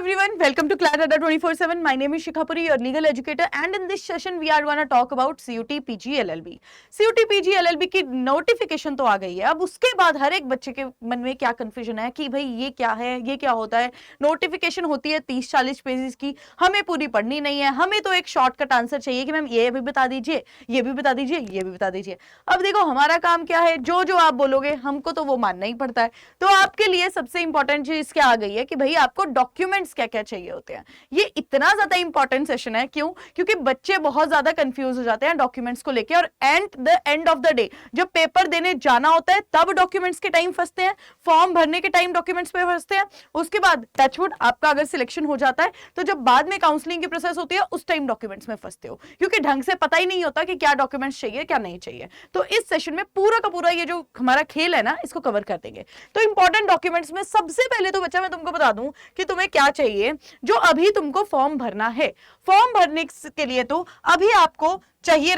everyone, welcome to Class Adda 24/7. My name is Shikhapuri, your legal educator, and in this session we are going to talk about CUT PG LLB. CUT PG LLB की notification तो आ गई है। अब उसके बाद हर एक बच्चे के मन में क्या कंफ्यूजन है कि भाई ये क्या है, ये क्या होता है। नोटिफिकेशन होती है 30-40 पेजेस की, हमें पूरी पढ़नी नहीं है, हमें तो एक शॉर्टकट आंसर चाहिए कि मैम ये भी बता दीजिए, ये भी बता दीजिए, ये भी बता दीजिए। अब देखो हमारा काम क्या है, जो जो आप बोलोगे हमको तो वो मानना ही पड़ता है। तो आपके लिए सबसे इंपॉर्टेंट चीज क्या आ गई है कि भाई आपको डॉक्यूमेंट्स क्या क्या चाहिए होते हैं। ये इतना ज्यादा इंपॉर्टेंट सेशन है, क्यों? क्योंकि बच्चे बहुत ज्यादा कंफ्यूज हो जाते हैं डॉक्यूमेंट्स को लेके, और एंड ऑफ द डे जब पेपर देने जाना होता है तब डॉक्यूमेंट्स के टाइम फंसते हैं, फॉर्म भरने के टाइम डॉक्यूमेंट्स पे फंसते हैं। उसके बाद टचवुड आपका अगर सिलेक्शन हो जाता है तो जब बाद में काउंसलिंग की प्रोसेस होती है उस टाइम डॉक्यूमेंट्स में फंसते हो, क्योंकि ढंग से पता ही नहीं होता कि क्या डॉक्यूमेंट्स चाहिए क्या नहीं चाहिए। तो इस सेशन में पूरा का पूरा ये जो हमारा खेल है ना, इसको कवर कर देंगे। तो इंपॉर्टेंट डॉक्यूमेंट्स में सबसे पहले तो बच्चा मैं तुमको बता दूं कि तुम्हें क्या चाहिए। जो अभी तुमको फॉर्म भरना है, फॉर्म भरने के लिए तो अभी आपको चाहिए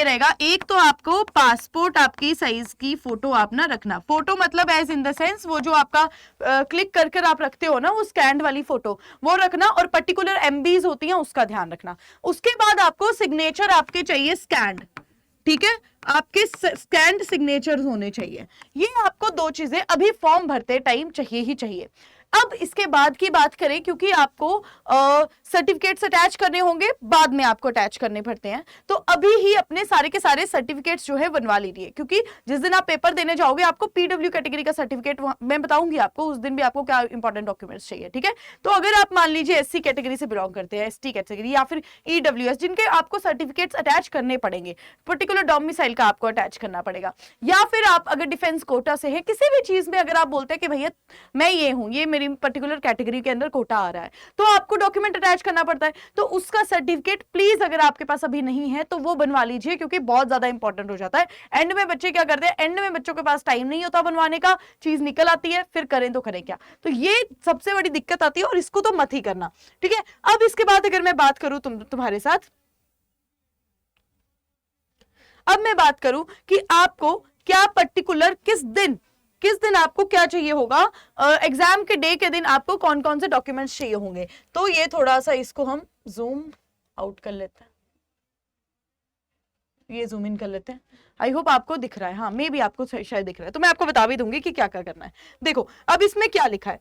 रहेगा एक तो आपको पासपोर्ट आपकी साइज की फोटो आप ना रखना। फोटो मतलब एज इन द सेंस वो जो आपका क्लिक कर कर आप रखते हो ना, वो स्कैन वाली फोटो वो रखना, और पर्टिकुलर एमबीज होती हैं उसका ध्यान रखना। उसके बाद आपको सिग्नेचर आपके चाहिए स्कैन्ड, ठीक है, आपके स्कैन्ड सिग्नेचर्स होने चाहिए। ये आपको दो चीजें अभी फॉर्म भरते टाइम चाहिए ही चाहिए। अब इसके बाद की बात करें, क्योंकि आपको सर्टिफिकेट्स अटैच करने होंगे, बाद में आपको अटैच करने पड़ते हैं, तो अभी ही अपने सारे के सारे सर्टिफिकेट्स जो है बनवा लीजिए, क्योंकि जिस दिन आप पेपर देने जाओगे आपको पीडब्ल्यू कैटेगरी का सर्टिफिकेट मैं बताऊंगी आपको उस दिन भी आपको क्या इंपॉर्टेंट डॉक्यूमेंट्स चाहिए, ठीक है। तो अगर आप मान लीजिए एससी कैटेगरी से बिलोंग करते हैं, एसटी कैटेगरी या फिर ईडब्ल्यूएस, जिनके आपको सर्टिफिकेट्स अटैच करने पड़ेंगे, पर्टिकुलर डोमिसाइल का आपको अटैच करना पड़ेगा, या फिर आप अगर डिफेंस कोटा से है, किसी भी चीज में अगर आप बोलते हैं कि भैया मैं ये हूं, ये मेरी पर्टिकुलर कैटेगरी के अंदर कोटा आ रहा है, तो आपको डॉक्यूमेंट अटैच करना पड़ता है। तो उसका सर्टिफिकेट प्लीज अगर आपके पास अभी नहीं है तो वो बनवा लीजिए, क्योंकि बहुत ज्यादा इंपॉर्टेंट हो जाता है। एंड में बच्चे क्या करते हैं, एंड में बच्चों के पास टाइम नहीं होता बनवाने का, चीज निकल आती है, फिर करें तो करें क्या। तो ये सबसे बड़ी दिक्कत आती है, और इसको तो मत ही करना, ठीक है। अब इसके बाद अगर मैं बात करूं तुम्हारे साथ, अब मैं बात करूं कि आपको क्या पर्टिकुलर किस दिन आपको क्या चाहिए होगा, एग्जाम के डे के दिन आपको कौन कौन से डॉक्यूमेंट्स चाहिए होंगे। तो ये थोड़ा सा इसको हम जूम आउट कर लेते हैं, ये जूम इन कर लेते हैं। आई होप आपको दिख रहा है, हाँ मे भी आपको शायद दिख रहा है, तो मैं आपको बता भी दूंगी कि क्या क्या करना है। देखो अब इसमें क्या लिखा है,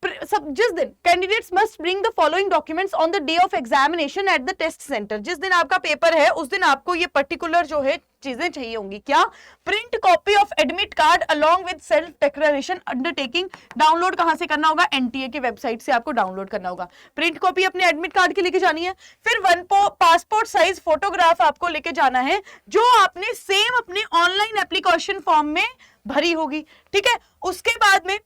जिस दिन candidates must bring the following documents on the day of examination at the test centre. जिस दिन आपका पेपर है उस दिन आपको ये पर्टिकुलर जो है चीजें चाहिए होंगी। क्या? Print copy of admit card along with self declaration undertaking. Download कहां से करना होगा? एनटीए की वेबसाइट से आपको डाउनलोड करना होगा। प्रिंट कॉपी अपने एडमिट कार्ड की लेके जानी है। फिर पासपोर्ट साइज फोटोग्राफ आपको लेके जाना है, जो आपने सेम अपने ऑनलाइन एप्लीकेशन फॉर्म में भरी होगी, ठीक है। उसके बाद में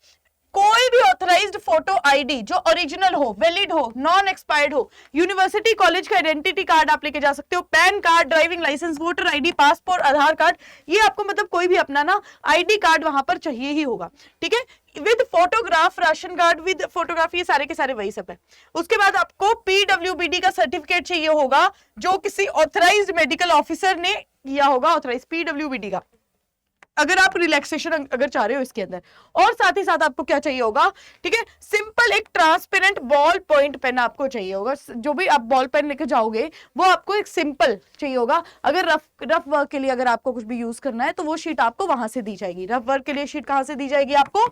कोई भी ऑथराइज्ड फोटो आईडी जो ओरिजिनल हो, वैलिड हो, नॉन एक्सपायर्ड हो, यूनिवर्सिटी कॉलेज का आइडेंटिटी कार्ड आप लेके जा सकते हो, PAN card, driving licence, voter ID, passport, Aadhaar card, ये आपको मतलब कोई भी अपना ना आईडी कार्ड वहां पर चाहिए ही होगा, ठीक है। With photograph, ration card with photograph, ये सारे के सारे वही सब है। उसके बाद आपको पीडब्ल्यूबीडी का सर्टिफिकेट चाहिए होगा, जो किसी ऑथराइज्ड मेडिकल ऑफिसर ने किया होगा, ऑथराइज्ड पीडब्ल्यूबीडी का, अगर आप रिलैक्सेशन अगर चाह रहे हो इसके अंदर। और साथ ही साथ आपको क्या चाहिए होगा, ठीक है, सिंपल एक ट्रांसपेरेंट बॉल पॉइंट पेन आपको चाहिए होगा। जो भी आप बॉल पेन लेके जाओगे वो आपको एक सिंपल चाहिए होगा। अगर रफ वर्क के लिए अगर आपको कुछ भी यूज करना है तो वो शीट आपको वहां से दी जाएगी। रफ वर्क के लिए शीट कहां से दी जाएगी आपको,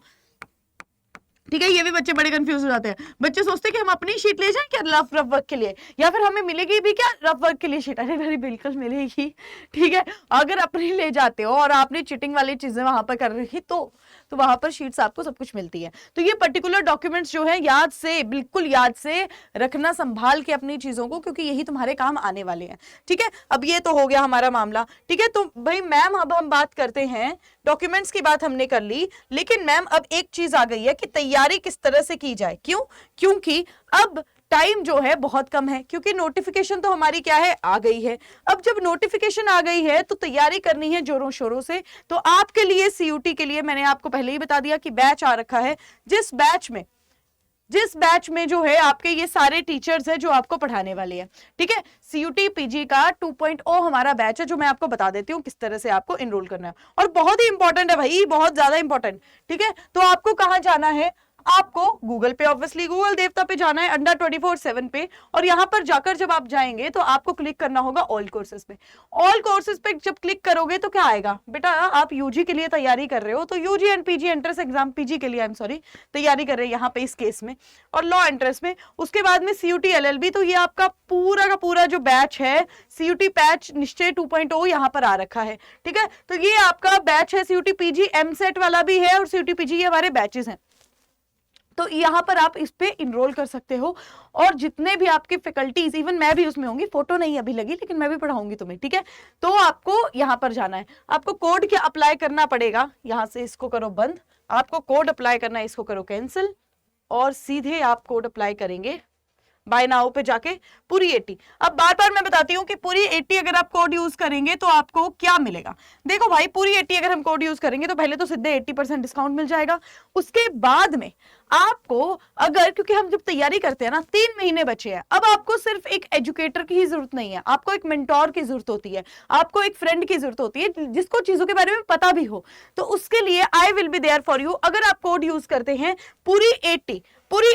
ठीक है। ये भी बच्चे बड़े कंफ्यूज हो जाते हैं। बच्चे सोचते हैं कि हम अपनी शीट ले जाएं क्या रफ वर्क के लिए, या फिर हमें मिलेगी भी क्या रफ वर्क के लिए शीट। अरे भाई बिल्कुल मिलेगी, ठीक है। अगर अपनी ले जाते हो और आपने चीटिंग वाली चीजें वहां पर कर रही तो वहां पर शीट्स आपको सब कुछ मिलती है। तो ये पर्टिकुलर डॉक्यूमेंट्स जो है याद से, बिल्कुल याद से रखना, संभाल के अपनी चीजों को, क्योंकि यही तुम्हारे काम आने वाले हैं, ठीक है। अब ये तो हो गया हमारा मामला, ठीक है। तो भाई मैम अब हम बात करते हैं, डॉक्यूमेंट्स की बात हमने कर ली, लेकिन मैम अब एक चीज आ गई है कि तैयारी किस तरह से की जाए। क्यों? क्योंकि अब टाइम जो है बहुत कम है, क्योंकि नोटिफिकेशन तो हमारी क्या है, आ गई है। अब जब नोटिफिकेशन आ गई है तो तैयारी करनी है जोरों शोरों से। तो आपके लिए सीयूटी के लिए मैंने आपको पहले ही बता दिया कि बैच आ रखा है, जिस बैच में जिस बैच में जो है आपके ये सारे टीचर्स हैं जो आपको पढ़ाने वाले हैं, ठीक है। CUT PG का 2.0 हमारा बैच है, जो मैं आपको बता देती हूँ किस तरह से आपको इनरोल करना है, और बहुत ही इंपॉर्टेंट है भाई, बहुत ज्यादा इंपॉर्टेंट, ठीक है। तो आपको कहाँ जाना है, आपको गूगल पे, ऑब्वियसली गूगल देवता पे जाना है, अंडर 24/7 पे, और यहां पर जाकर जब आप जाएंगे तो आपको क्लिक करना होगा ऑल कोर्सेज पे। ऑल कोर्सेज पे जब क्लिक करोगे तो क्या आएगा बेटा, आप यूजी के लिए तैयारी कर रहे हो तो UG and PG entrance exam, PG के लिए आई एम सॉरी तैयारी कर रहे हैं यहाँ पे इस केस में, और लॉ एंट्रेंस में, उसके बाद में CUT LLB, तो ये आपका पूरा का पूरा जो बैच है CUT पैच निश्चय 2.0 यहाँ पर आ रखा है, ठीक है। तो ये आपका बैच है CUT PG, MSET वाला भी है और CUT PG, ये हमारे बैचेस हैं। तो यहाँ पर आप इस पे इनरोल कर सकते हो, और जितने भी आपके फैकल्टीज, इवन मैं भी उसमें होंगी, फोटो नहीं अभी लगी लेकिन मैं भी पढ़ाऊंगी तुम्हें, ठीक है। तो आपको यहाँ पर जाना है, आपको कोड क्या अप्लाई करना पड़ेगा, यहाँ से इसको करो बंद, आपको कोड अप्लाई करना है, इसको करो कैंसिल, और सीधे आप कोड अप्लाई करेंगे बाय नाउ पे जाके पूरी 80। अब बार बार मैं बताती हूँ कि पूरी 80 अगर आप कोड यूज करेंगे तो आपको क्या मिलेगा। देखो भाई, पूरी 80 अगर हम कोड यूज करेंगे तो पहले तो सीधे 80% डिस्काउंट मिल जाएगा, उसके बाद में आपको, अगर, क्योंकि हम जब तैयारी करते हैं ना, 3 महीने बचे हैं, अब आपको सिर्फ एक एजुकेटर की ही जरूरत नहीं है, आपको एक मेंटोर की जरूरत होती है, आपको एक फ्रेंड की जरूरत होती है जिसको चीजों के बारे में पता भी हो। तो उसके लिए I will be there for you. अगर आप कोड यूज करते हैं पूरी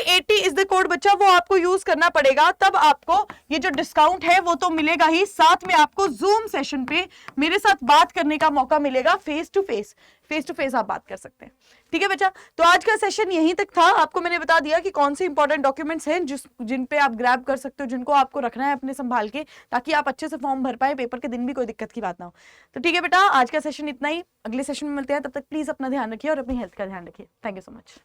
80 इज द कोड बच्चा, वो आपको यूज करना पड़ेगा, तब आपको ये जो डिस्काउंट है वो तो मिलेगा ही, साथ में आपको जूम सेशन पे मेरे साथ बात करने का मौका मिलेगा, फेस टू फेस आप बात कर सकते हैं, ठीक है बच्चा। तो आज का सेशन यहीं तक था, आपको मैंने बता दिया कि कौन से इंपॉर्टेंट डॉक्यूमेंट्स हैं जिन पे आप ग्रैब कर सकते हो, जिनको आपको रखना है अपने संभाल के, ताकि आप अच्छे से फॉर्म भर पाए, पेपर के दिन भी कोई दिक्कत की बात ना हो। तो ठीक है बेटा, आज का सेशन इतना ही, अगले सेशन में मिलते हैं, तब तक प्लीज अपना ध्यान रखिए और अपनी हेल्थ का ध्यान रखिए। Thank you so much.